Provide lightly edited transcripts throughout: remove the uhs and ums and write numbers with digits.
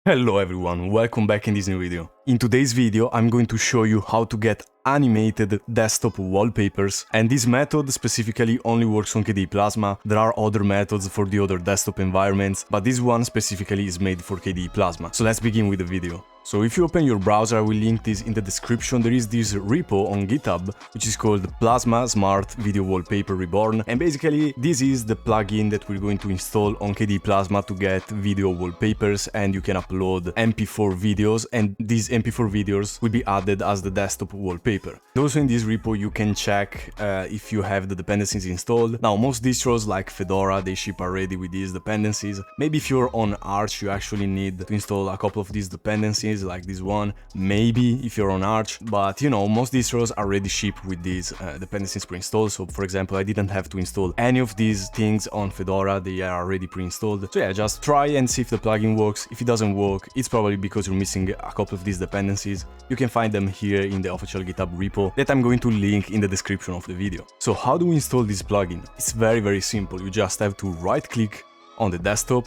Hello everyone, welcome back in this new video. In today's video, I'm going to show you how to get animated desktop wallpapers, and this method specifically only works on KDE Plasma. There are other methods for the other desktop environments, but this one specifically is made for KDE Plasma. So let's begin with the video. So if you open your browser, I will link this in the description. There is this repo on Github, which is called Plasma Smart Video Wallpaper Reborn. And basically, this is the plugin that we're going to install on KDE Plasma to get video wallpapers, and you can upload MP4 videos, and these MP4 videos will be added as the desktop wallpaper. Also in this repo, you can check if you have the dependencies installed. Now, most distros like Fedora, they ship already with these dependencies. Maybe if you're on Arch, you actually need to install a couple of these dependencies, like this one, maybe if you're on Arch, but you know, most distros already ship with these dependencies pre-installed. So for example, I didn't have to install any of these things on Fedora, they are already pre-installed. So yeah, just try and see if the plugin works. If it doesn't work, it's probably because you're missing a couple of these dependencies. You can find them here in the official GitHub repo that I'm going to link in the description of the video. So how do we install this plugin? It's very simple. You just have to right click on the desktop,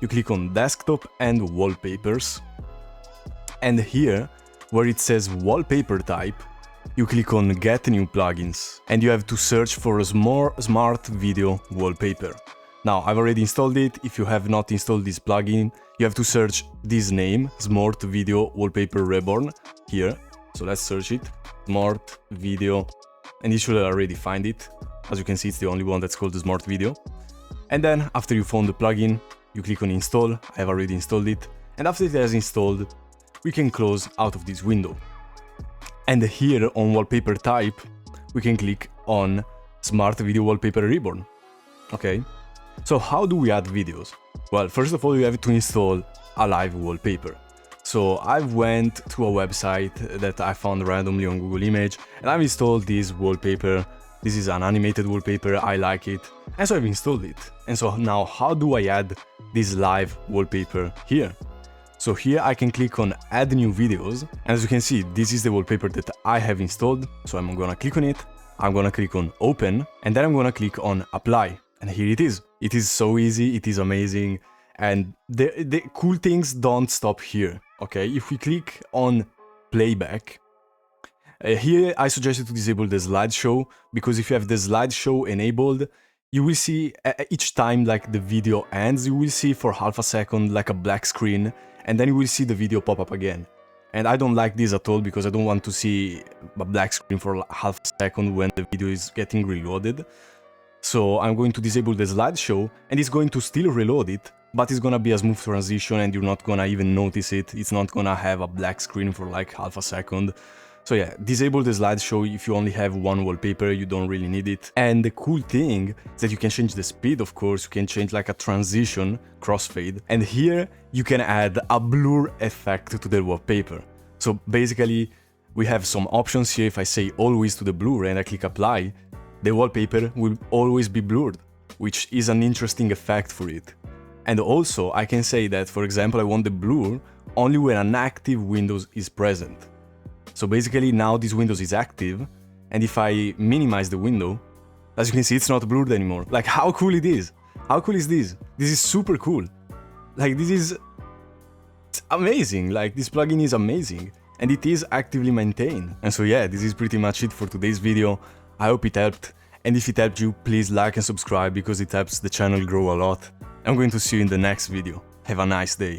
you click on desktop and wallpapers, and here, where it says wallpaper type, you click on get new plugins, and you have to search for a smart video wallpaper. Now, I've already installed it. If you have not installed this plugin, you have to search this name, Smart Video Wallpaper Reborn, here. So let's search it, Smart Video, and you should already find it. As you can see, it's the only one that's called the Smart Video. And then, after you found the plugin, you click on install. I have already installed it. And after it has installed, we can close out of this window. And here on wallpaper type, we can click on Smart Video Wallpaper Reborn. Okay, so how do we add videos? Well, first of all, you have to install a live wallpaper. So I went to a website that I found randomly on Google Image, and I've installed this wallpaper. This is an animated wallpaper, I like it, and so I've installed it. And so now, how do I add this live wallpaper here? So here I can click on add new videos, and as you can see, this is the wallpaper that I have installed. So I'm gonna click on it, I'm gonna click on open, and then I'm gonna click on apply. And here it is. It is so easy, it is amazing, and the cool things don't stop here, okay? If we click on playback, here I suggest you to disable the slideshow, because if you have the slideshow enabled, you will see each time like the video ends, you will see for half a second like a black screen, and then you will see the video pop up again. And I don't like this at all, because I don't want to see a black screen for half a second when the video is getting reloaded. So I'm going to disable the slideshow, and it's going to still reload it, but it's gonna be a smooth transition and you're not gonna even notice it. It's not gonna have a black screen for like half a second. So yeah, disable the slideshow. If you only have one wallpaper, you don't really need it. And the cool thing is that you can change the speed, of course. You can change like a transition, crossfade. And here you can add a blur effect to the wallpaper. So basically, we have some options here. If I say always to the blur and I click apply, the wallpaper will always be blurred, which is an interesting effect for it. And also, I can say that, for example, I want the blur only when an active Windows is present. So basically now this Windows is active, and if I minimize the window, as you can see, it's not blurred anymore. Like, how cool it is? How cool is this? This is super cool. Like, this is amazing. Like, this plugin is amazing, and it is actively maintained. And so yeah, this is pretty much it for today's video. I hope it helped, and if it helped you, please like and subscribe, because it helps the channel grow a lot. I'm going to see you in the next video. Have a nice day.